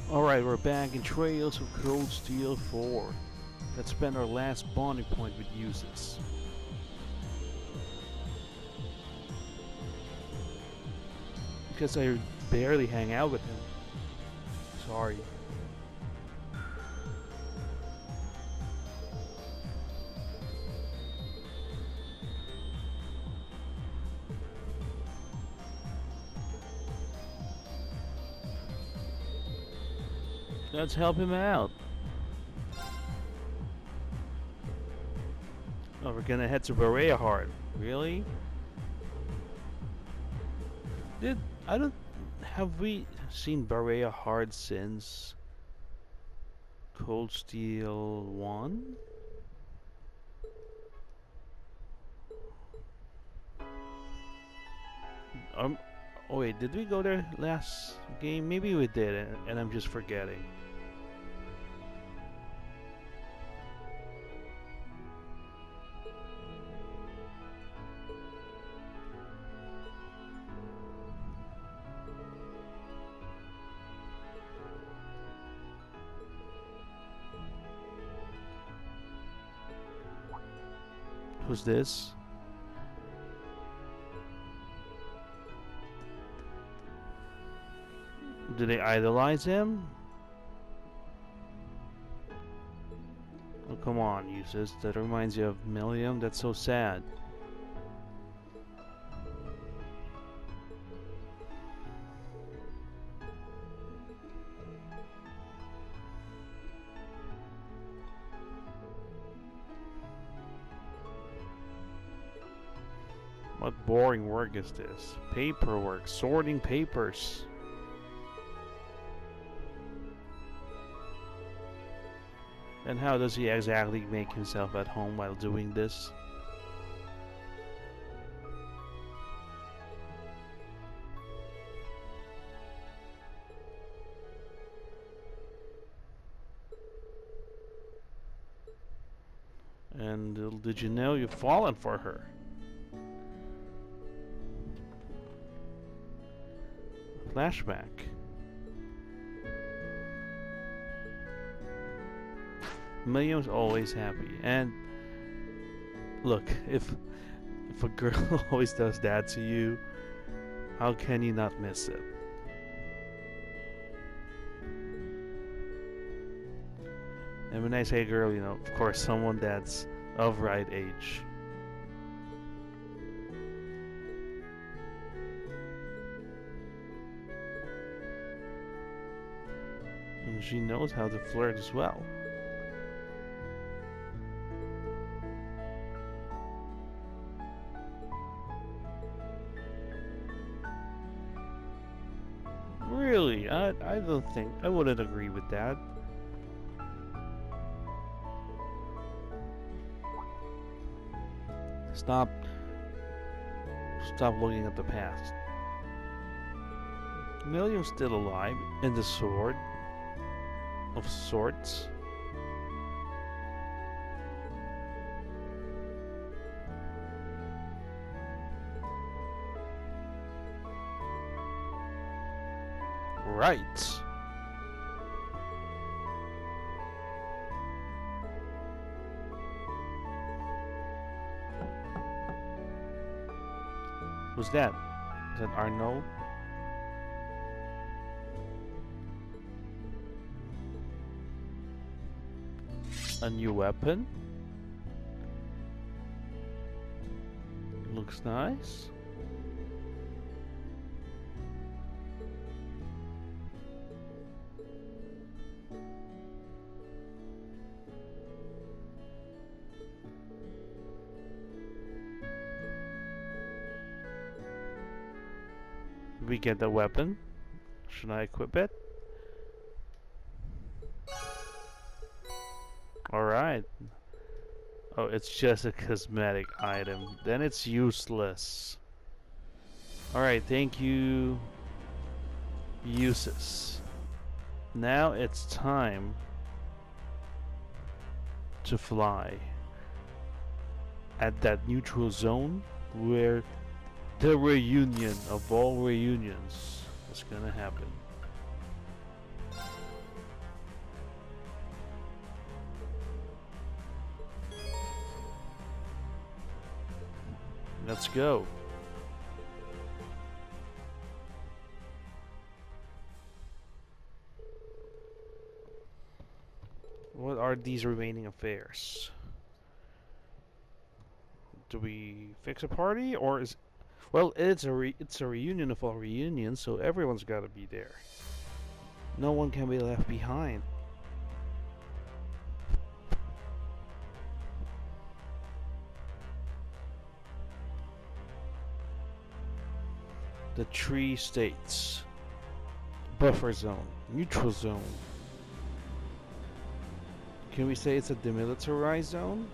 Alright, we're back in Trails of Cold Steel 4. Let's spend our last bonding point with Uses. Because I barely hang out with him. Sorry. Let's help him out. Oh, we're gonna head to Berea Heart. Really? Have we seen Berea Heart since Cold Steel 1? Oh wait, did we go there last game? Maybe we did, and I'm just forgetting. Who's this? Do they idolize him? Oh, come on, Uses. That reminds you of Millium? That's so sad. What boring work is this? Paperwork, sorting papers. And how does he exactly make himself at home while doing this? And little did you know you've fallen for her? Flashback. Millium's always happy, and look, if a girl always does that to you, how can you not miss it? And when I say girl, you know, of course, someone that's of right age. And she knows how to flirt as well. Really? I don't think I wouldn't agree with that. Stop looking at the past. Millium's still alive, and the sword of sorts. Right. Who's that? Is that Arnaud? A new weapon? Looks nice. We get the weapon. Should I equip it? Alright. Oh, it's just a cosmetic item. Then it's useless. Alright, thank you, Uses. Now it's time to fly at that neutral zone where the reunion of all reunions is gonna happen. Let's go. What are these remaining affairs? Do we fix a party, or is... Well, it's a reunion of all reunions, so everyone's got to be there. No one can be left behind. The 3 states. Buffer zone. Neutral zone. Can we say it's a demilitarized zone?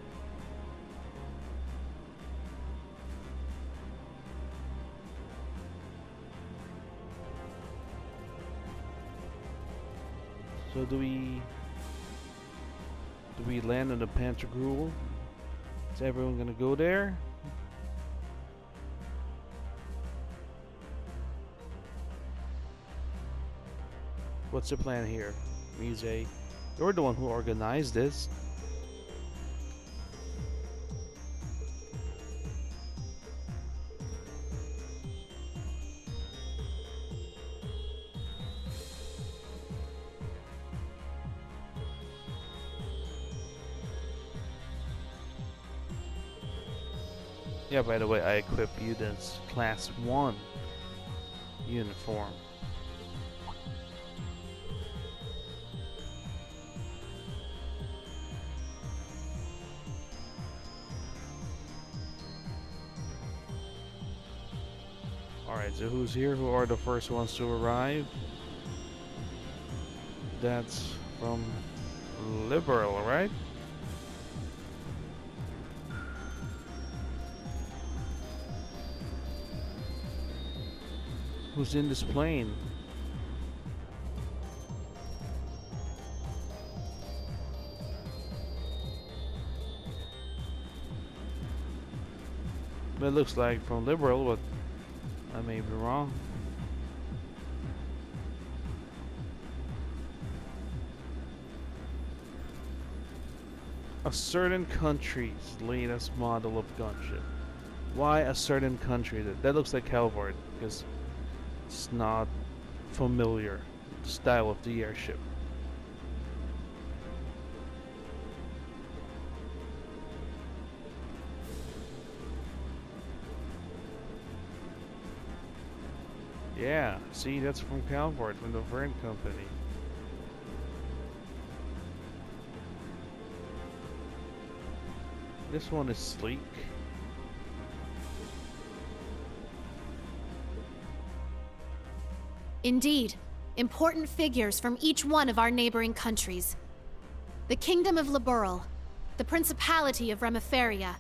So do we land on the Pantagruel? Is everyone gonna go there? What's the plan here, Mise? You're the one who organized this. Yeah, by the way, I equipped you this class 1 uniform. Alright, so who's here? Who are the first ones to arrive? That's from Liberl, right? Who's in this plane? It looks like from Liberl, but I may be wrong. A certain country's latest model of gunship. Why a certain country? That looks like Calvard, because it's not familiar style of the airship. Yeah, see, that's from Calvard, from the Verne Company. This one is sleek. Indeed, important figures from each one of our neighboring countries. The Kingdom of Liberl, the Principality of Remiferia,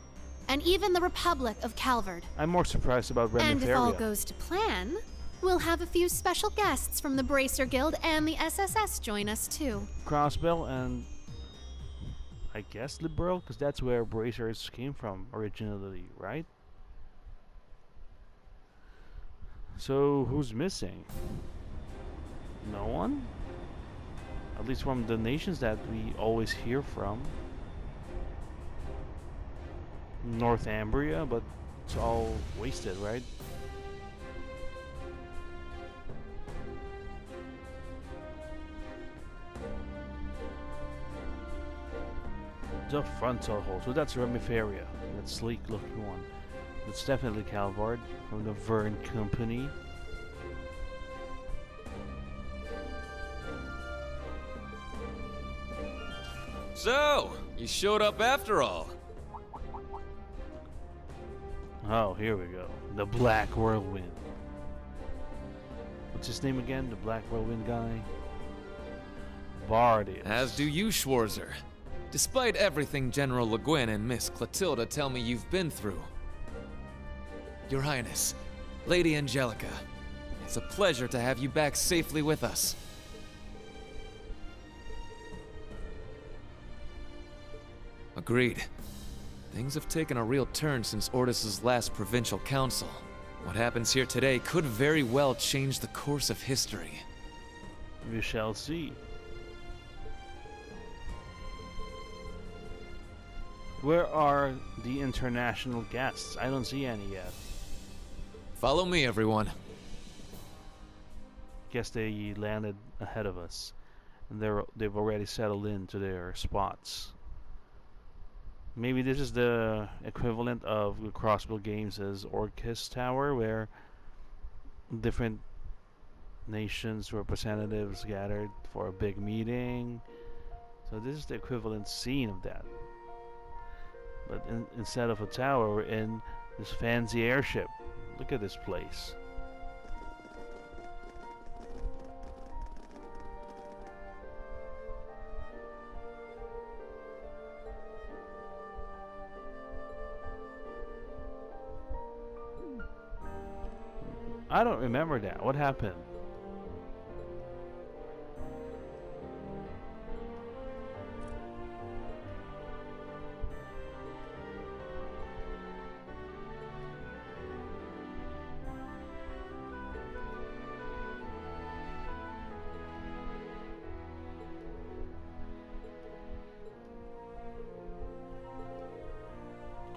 and even the Republic of Calvard. I'm more surprised about Remiferia. And if all goes to plan, we'll have a few special guests from the Bracer Guild and the SSS join us too. Crossbell and I guess Liberl, because that's where Bracers came from originally, right? So who's missing? No one? At least from the nations that we always hear from. Northumbria, but it's all wasted, right? The frontal hole, so that's Remiferia, that sleek looking one. It's definitely Calvard from the Verne Company. So, you showed up after all. Oh, here we go. The Black Whirlwind. What's his name again? The Black Whirlwind guy? Bardius. As do you, Schwarzer. Despite everything General Le Guin and Miss Clotilda tell me you've been through. Your Highness, Lady Angelica, it's a pleasure to have you back safely with us. Agreed. Things have taken a real turn since Ordis's last provincial council. What happens here today could very well change the course of history. We shall see. Where are the international guests? I don't see any yet. Follow me, everyone. Guess they landed ahead of us, and they've already settled into their spots. Maybe this is the equivalent of the Crossbill Games' Orcus Tower, where different nations representatives gathered for a big meeting. So this is the equivalent scene of that. But instead of a tower, we're in this fancy airship. Look at this place. I don't remember that. What happened?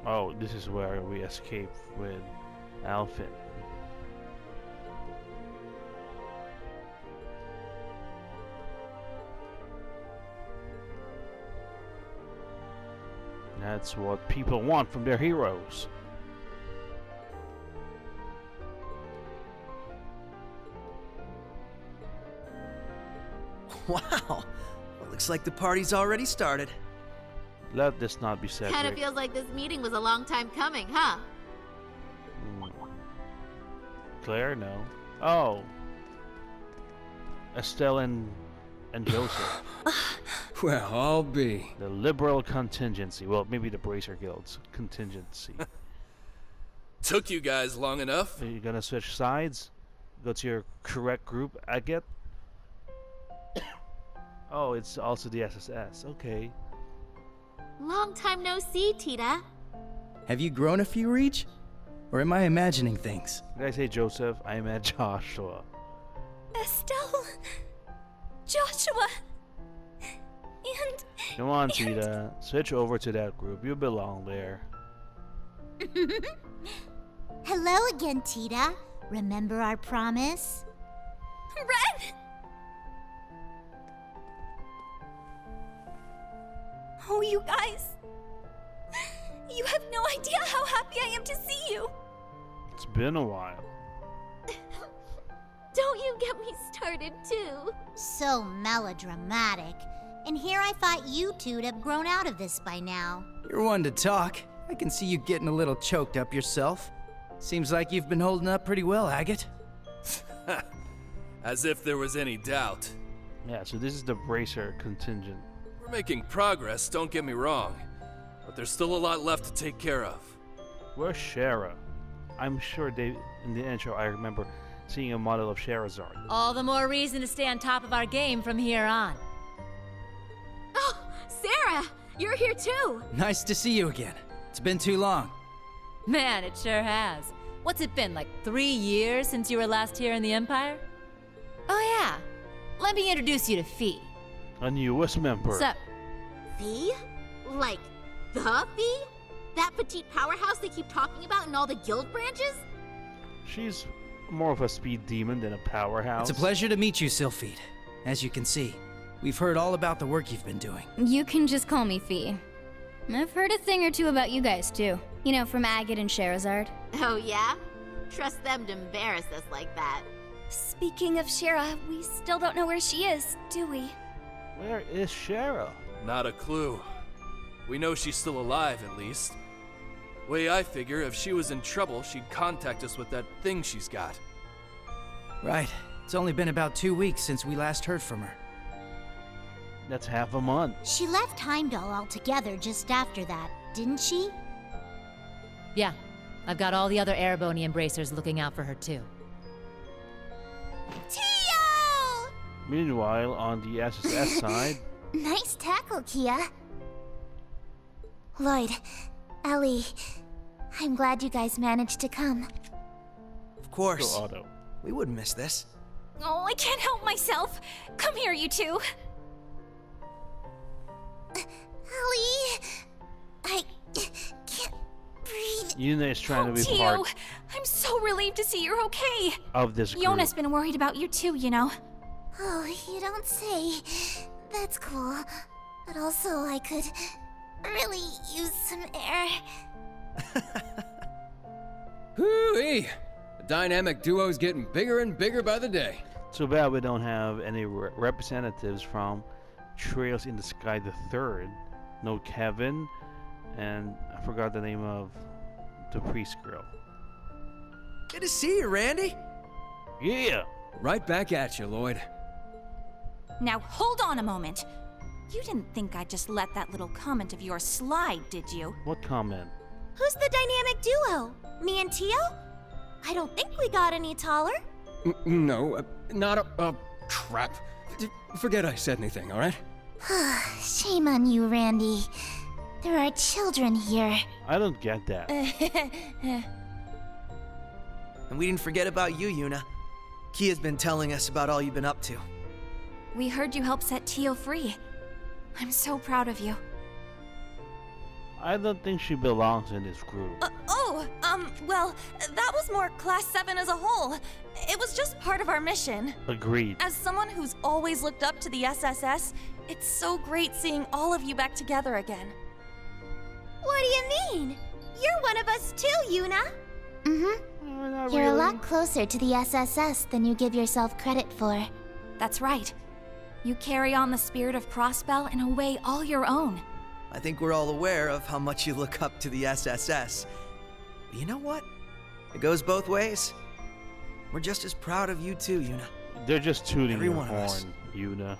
Oh, this is where we escape with Alfin. That's what people want from their heroes. Wow, well, looks like the party's already started. Let this not be said. Kinda feels like this meeting was a long time coming, huh? Claire, no. Oh, Estelle and Joseph. Well, I'll be. The liberal contingency. Well, maybe the Bracer Guild's contingency. Took you guys long enough. Are you gonna switch sides? Go to your correct group, I get? Oh, it's also the SSS. Okay. Long time no see, Tita. Have you grown a few, Reach? Or am I imagining things? Did I say Joseph? I meant Joshua. Estelle, Joshua, and... Come on, Tita. Switch over to that group. You belong there. Hello again, Tita. Remember our promise? Ren! Oh, you guys. You have no idea how happy I am to see you. It's been a while. Don't you get me started, too. So melodramatic. And here I thought you two'd have grown out of this by now. You're one to talk. I can see you getting a little choked up yourself. Seems like you've been holding up pretty well, Agate. As if there was any doubt. Yeah, so this is the Bracer contingent. We're making progress, don't get me wrong. But there's still a lot left to take care of. Where's Shara? I'm sure in the intro I remember seeing a model of Sherazard. All the more reason to stay on top of our game from here on. Oh, Sarah! You're here, too! Nice to see you again. It's been too long. Man, it sure has. What's it been, like 3 years since you were last here in the Empire? Oh yeah, let me introduce you to Fee. A newest member. Sup? Fee? Like, the Fee? That petite powerhouse they keep talking about in all the guild branches? She's more of a speed demon than a powerhouse. It's a pleasure to meet you, Sylphide. As you can see, we've heard all about the work you've been doing. You can just call me Fee. I've heard a thing or two about you guys, too. You know, from Agate and Sherazard. Oh, yeah? Trust them to embarrass us like that. Speaking of Shara, we still don't know where she is, do we? Where is Shara? Not a clue. We know she's still alive, at least. Way I figure, if she was in trouble, she'd contact us with that thing she's got. Right. It's only been about 2 weeks since we last heard from her. That's half a month. She left Heimdall altogether just after that, didn't she? Yeah, I've got all the other Erebonian bracers looking out for her too. Tio! Meanwhile, on the SSS side... Nice tackle, Kia. Lloyd, Ellie, I'm glad you guys managed to come. Of course. Go Otto. We wouldn't miss this. Oh, I can't help myself. Come here, you two. Ellie, breathe. Yuna is trying to be Tio, part I'm so relieved to see you're okay. of this group. Yona's been worried about you too, you know. Oh, you don't say. That's cool. But also, I could really use some air. Hoo-wee! The dynamic duo's getting bigger and bigger by the day. Too bad we don't have any representatives from Trails in the Sky the Third. No Kevin, and I forgot the name of the priest girl. Good to see you, Randy. Yeah! Right back at you, Lloyd. Now hold on a moment. You didn't think I'd just let that little comment of yours slide, did you? What comment? Who's the dynamic duo? Me and Tio? I don't think we got any taller. No, not a... crap. Forget I said anything, alright? Shame on you, Randy. There are children here. I don't get that. And we didn't forget about you, Yuna. Kia's been telling us about all you've been up to. We heard you helped set Tio free. I'm so proud of you. I don't think she belongs in this group. Well, that was more Class 7 as a whole. It was just part of our mission. Agreed. As someone who's always looked up to the SSS, it's so great seeing all of you back together again. What do you mean? You're one of us too, Yuna. Not You're a really. lot closer to the SSS than you give yourself credit for. That's right. You carry on the spirit of Crossbell in a way all your own. I think we're all aware of how much you look up to the SSS. But you know what? It goes both ways. We're just as proud of you too, Yuna. They're just tooting Every your one of us. horn, Yuna.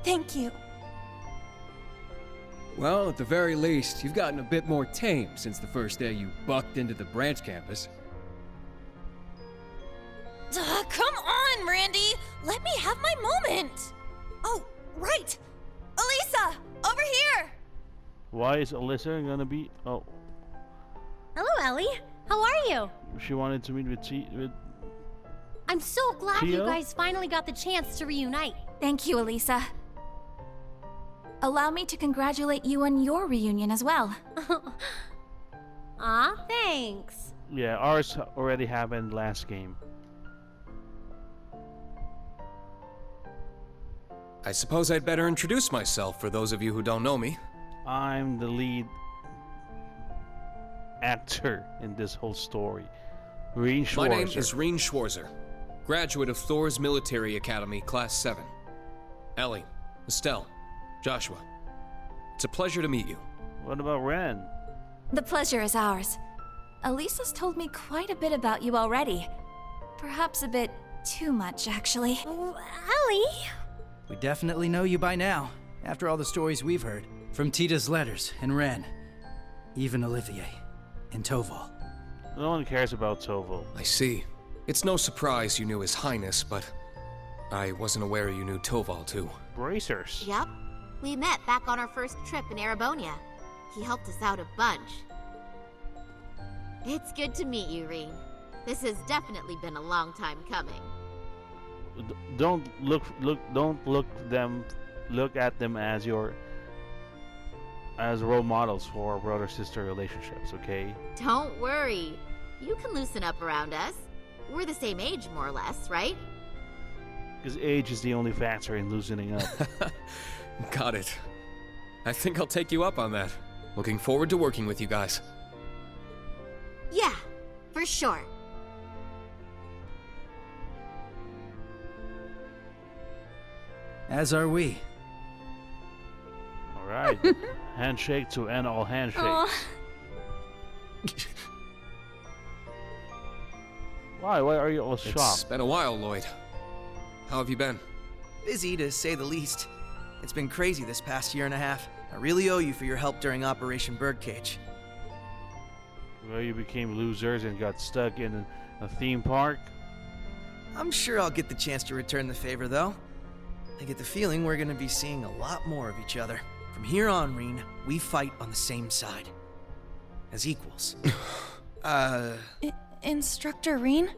Thank you. Well, at the very least, you've gotten a bit more tame since the first day you bucked into the branch campus. Come on, Randy! Let me have my moment! Oh, right! Elisa! Over here! Why is Alyssa gonna be... Oh, Hello, Ellie. How are you? she wanted to meet with I'm so glad you Tio? guys finally got the chance to reunite. Thank you, Elisa. Allow me to congratulate you on your reunion as well. Aw, thanks. Yeah, ours already happened last game. I suppose I'd better introduce myself for those of you who don't know me. I'm the lead actor in this whole story. Reen Schwarzer. My name is Reen Schwarzer, graduate of Thor's Military Academy, Class 7. Ellie, Estelle, Joshua. It's a pleasure to meet you. What about Ren? The pleasure is ours. Elisa's told me quite a bit about you already. Perhaps a bit too much, actually. Oh, Ellie? We definitely know you by now, after all the stories we've heard. From Tita's letters, and Ren. Even Olivier. And Toval. No one cares about Toval. I see. It's no surprise you knew His Highness, but I wasn't aware you knew Toval too. Bracers. Yep. We met back on our first trip in Erebonia. He helped us out a bunch. It's good to meet you, Reen. This has definitely been a long time coming. Don't look at them as role models for brother-sister relationships, okay? Don't worry. You can loosen up around us. We're the same age, more or less, right? Because age is the only factor in loosening up. Got it. I think I'll take you up on that. Looking forward to working with you guys. Yeah, for sure. As are we. Alright. Handshake to end all handshakes. Why are you all It's shocked? been a while, Lloyd. How have you been? Busy, to say the least. It's been crazy this past year and a half. I really owe you for your help during Operation Birdcage. Well, you became losers and got stuck in a theme park? I'm sure I'll get the chance to return the favor, though. I get the feeling we're gonna be seeing a lot more of each other. From here on, Reen, we fight on the same side. As equals. Instructor Reen?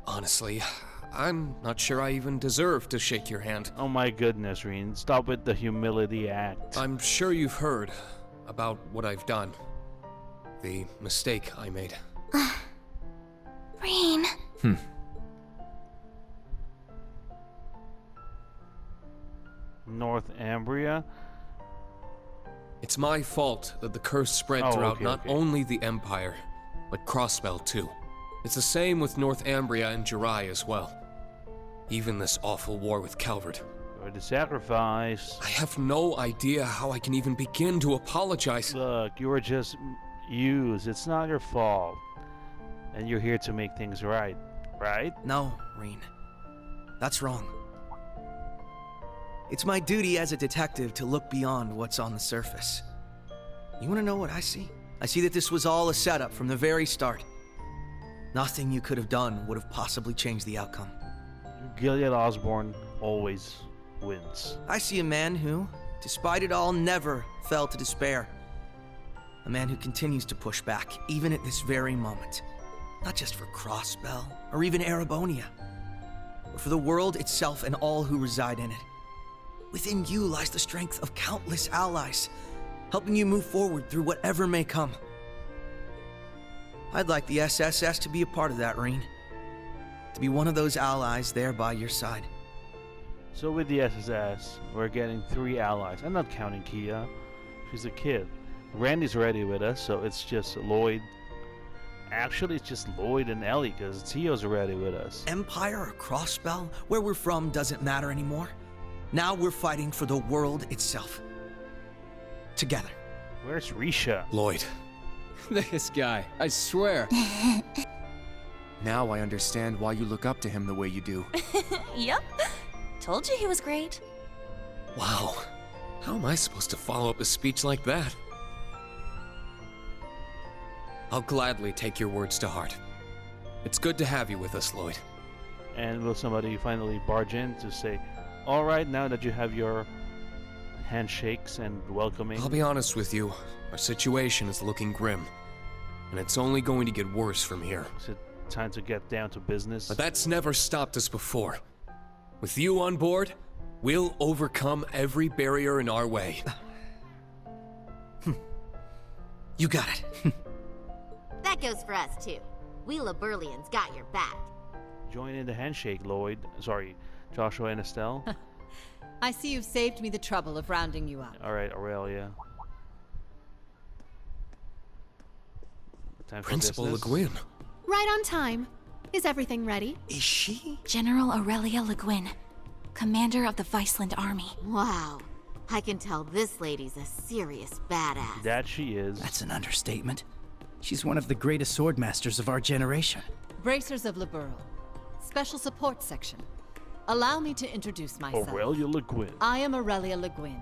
Honestly, I'm not sure I even deserve to shake your hand. Oh my goodness, Rean. Stop with the humility act. I'm sure you've heard about what I've done. The mistake I made. Rean. Northumbria? It's my fault that the curse spread throughout not only the Empire, but Crossbell too. It's the same with Northumbria and Jirai as well. Even this awful war with Calvard. Or the sacrifice. I have no idea how I can even begin to apologize. Look, you were just used. It's not your fault. And you're here to make things right, right? No, Rean. That's wrong. It's my duty as a detective to look beyond what's on the surface. You want to know what I see? I see that this was all a setup from the very start. Nothing you could have done would have possibly changed the outcome. Gilead Osborne always wins. I see a man who, despite it all, never fell to despair. A man who continues to push back, even at this very moment. Not just for Crossbell, or even Erebonia, but for the world itself and all who reside in it. Within you lies the strength of countless allies, helping you move forward through whatever may come. I'd like the SSS to be a part of that, Rean. To be one of those allies there by your side. So with the SSS, we're getting 3 allies. I'm not counting Kia. She's a kid. Randy's already with us, so it's just Lloyd. Actually, it's just Lloyd and Ellie, because Tio's already with us. Empire or Crossbell, where we're from doesn't matter anymore. Now we're fighting for the world itself. Together. Where's Risha? Lloyd. This guy, I swear. Now I understand why you look up to him the way you do. Yep. Told you he was great. Wow. How am I supposed to follow up a speech like that? I'll gladly take your words to heart. It's good to have you with us, Lloyd. And will somebody finally barge in to say, all right, now that you have your handshakes and welcoming? I'll be honest with you. Our situation is looking grim. And it's only going to get worse from here. Is it time to get down to business? But that's never stopped us before. With you on board, we'll overcome every barrier in our way. You got it. That goes for us, too. We Laburlians got your back. Join in the handshake, Lloyd. Sorry, Joshua and Estelle. I see you've saved me the trouble of rounding you up. All right, Aurelia. Time for Principal business. Le Guin. Right on time. Is everything ready? Is she? General Aurelia Le Guin, commander of the Viceland Army. Wow. I can tell this lady's a serious badass. That she is. That's an understatement. She's one of the greatest swordmasters of our generation. Bracers of Liberl. Special Support Section. Allow me to introduce myself. Aurelia Le Guin. I am Aurelia Le Guin.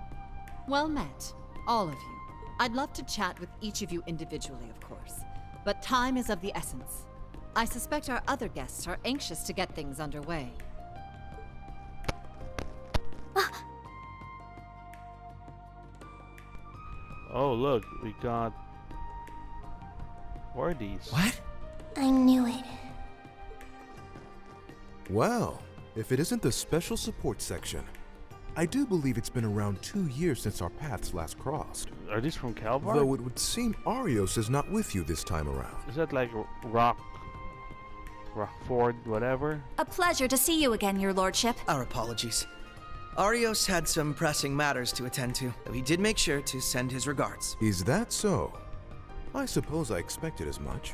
Well met, all of you. I'd love to chat with each of you individually, of course. But time is of the essence. I suspect our other guests are anxious to get things underway. Oh, look, we got... What are these? What? I knew it. Well, if it isn't the Special Support Section. I do believe it's been around 2 years since our paths last crossed. Are these from Calvar? Though it would seem Arios is not with you this time around. Is that like Rockford, whatever? A pleasure to see you again, your lordship. Our apologies. Arios had some pressing matters to attend to, though he did make sure to send his regards. Is that so? I suppose I expected as much.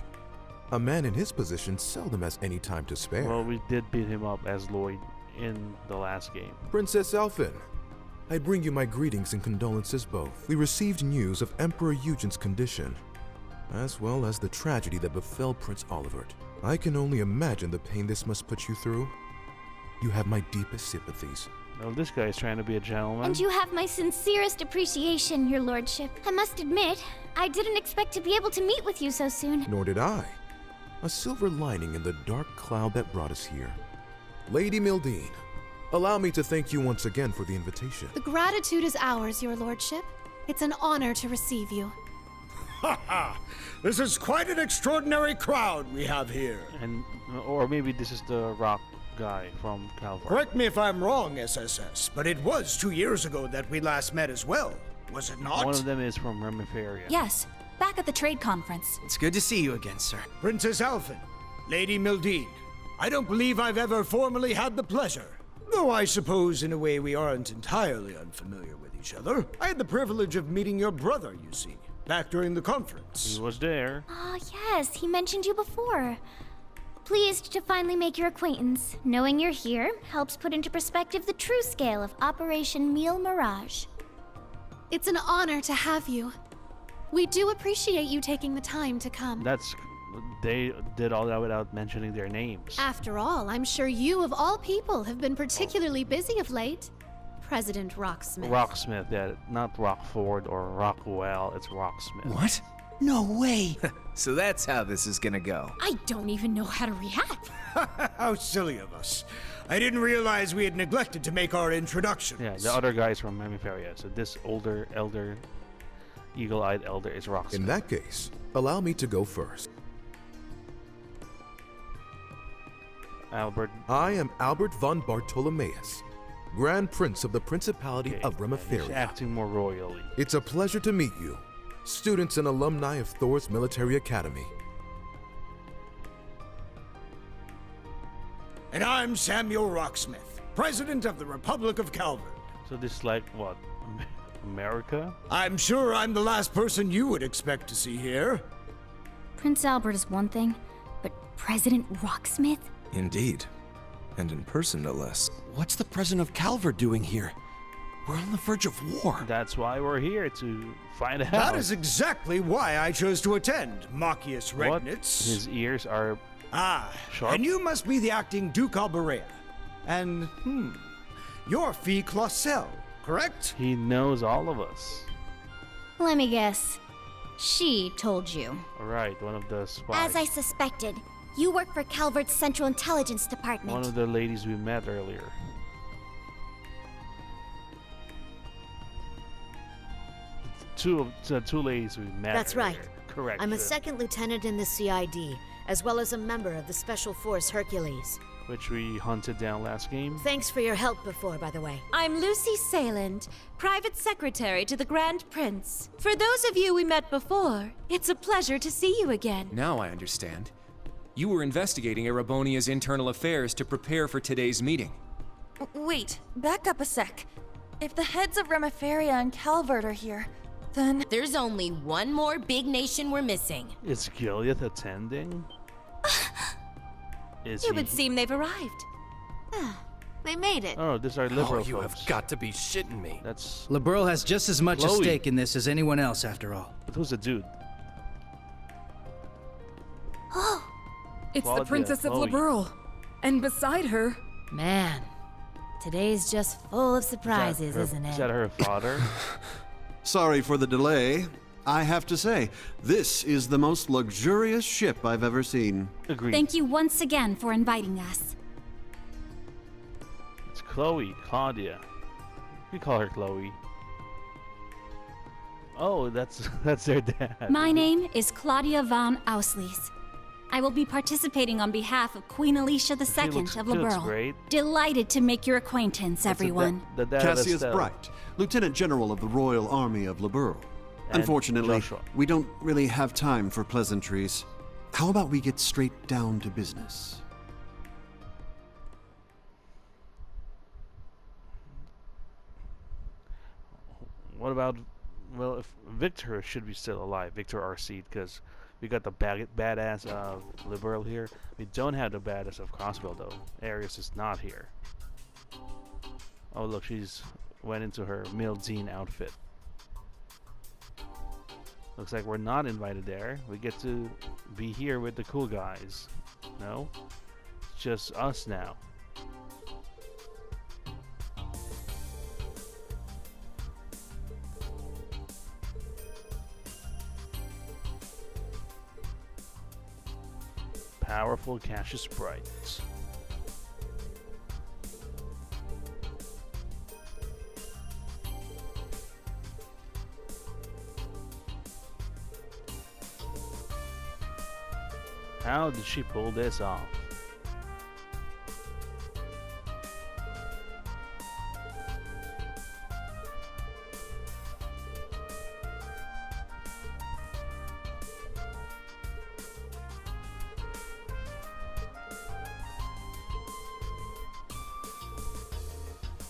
A man in his position seldom has any time to spare. Well, we did beat him up as Lloyd in the last game. Princess Elphin, I bring you my greetings and condolences both. We received news of Emperor Eugen's condition, as well as the tragedy that befell Prince Olivert. I can only imagine the pain this must put you through. You have my deepest sympathies. Well, this guy is trying to be a gentleman. And you have my sincerest appreciation, your lordship. I must admit, I didn't expect to be able to meet with you so soon. Nor did I. A silver lining in the dark cloud that brought us here. Lady Mildine, allow me to thank you once again for the invitation. The gratitude is ours, your lordship. It's an honor to receive you. Ha ha! This is quite an extraordinary crowd we have here. And, or maybe this is the Rock guy from Calvard. Correct me if I'm wrong, SSS, but it was 2 years ago that we last met as well, was it not? One of them is from Remiferia. Yes, back at the trade conference. It's good to see you again, sir. Princess Alphen, Lady Mildine. I don't believe I've ever formally had the pleasure. Though I suppose in a way we aren't entirely unfamiliar with each other. I had the privilege of meeting your brother, you see, back during the conference. He was there. Ah, yes, he mentioned you before. Pleased to finally make your acquaintance. Knowing you're here helps put into perspective the true scale of Operation Meal Mirage. It's an honor to have you. We do appreciate you taking the time to come. They did all that without mentioning their names. After all, I'm sure you, of all people, have been particularly busy of late. President Rocksmith. Rocksmith, yeah. Not Rockford or Rockwell, it's Rocksmith. What? No way! So that's how this is gonna go. I don't even know how to react. How silly of us. I didn't realize we had neglected to make our introductions. Yeah, the other guy is from Remiferia. So this older, elder, eagle-eyed elder is Rocksmith. In that case, allow me to go first. Albert. I am Albert von Bartolomeus, Grand Prince of the Principality of Remiferia. He's acting more royally. It's a pleasure to meet you, students and alumni of Thor's Military Academy. And I'm Samuel Rocksmith, President of the Republic of Calvard. So this is like, what, America? I'm sure I'm the last person you would expect to see here. Prince Albert is one thing, but President Rocksmith? Indeed. And in person, no less. What's the president of Calvard doing here? We're on the verge of war. That's why we're here, to find out. That is exactly why I chose to attend, Machius Regnitz. His ears are sharp. And you must be the acting Duke Alberea. And, you're Fee Clausel, correct? He knows all of us. Let me guess. She told you. Right, one of the spies. As I suspected, you work for Calvard's Central Intelligence Department. One of the ladies we met earlier. Two ladies we met That's earlier. right. Correct. I'm a second lieutenant in the CID, as well as a member of the Special Force Hercules. Which we hunted down last game. Thanks for your help before, by the way. I'm Lucy Sayland, private secretary to the Grand Prince. For those of you we met before, it's a pleasure to see you again. Now I understand. You were investigating Erebonia's internal affairs to prepare for today's meeting. Wait, back up a sec. If the heads of Remiferia and Calvard are here, then... There's only one more big nation we're missing. Is Gilead attending? It would seem they've arrived. They made it. Oh, these are liberal you folks. have got to be shitting me. That's... Liberal has just as much at Chloe. stake in this as anyone else, after all. But who's the dude? It's Claudia, the Princess of Chloe. Liberal. And beside her... Man, today's just full of surprises, isn't it? Is that her father? Sorry for the delay. I have to say, this is the most luxurious ship I've ever seen. Agreed. Thank you once again for inviting us. It's Chloe, Claudia. We call her Chloe. Oh, that's their dad. My name is Claudia von Auslies. I will be participating on behalf of Queen Alicia II looks- of she looks Liberl. great. Delighted to make your acquaintance, everyone. Cassius Estelle. Bright, Lieutenant General of the Royal Army of Liberl. And Unfortunately, Joshua. we don't really have time for pleasantries. How about we get straight down to business? What about... Well, if Victor should be still alive. Victor Arcide, because we got the badass of Liberal here. We don't have the badass of Crossbell, though. Arius is not here. Oh, look, she's went into her Mildine outfit. Looks like we're not invited there. We get to be here with the cool guys. No? It's just us now. Powerful Cassius Bright. How did she pull this off?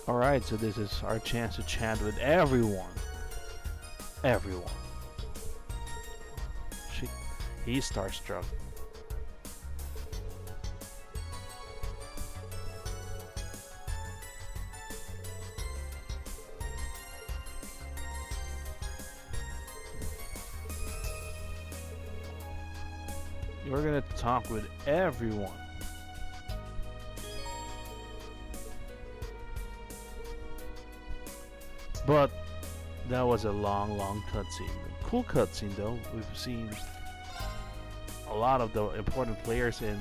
Alright, so this is our chance to chat with everyone. Everyone. He's starstruck. You're gonna talk with everyone. But that was a long cutscene. Cool cutscene though. We've seen a lot of the important players in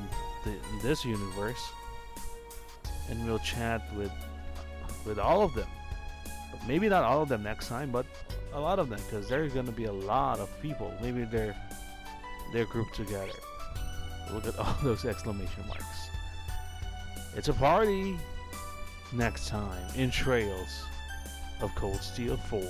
this universe, and we'll chat with all of them. But maybe not all of them next time, but a lot of them, because there's gonna be a lot of people. Maybe they're grouped together. Look at all those exclamation marks. It's a party next time in Trails of Cold Steel 4.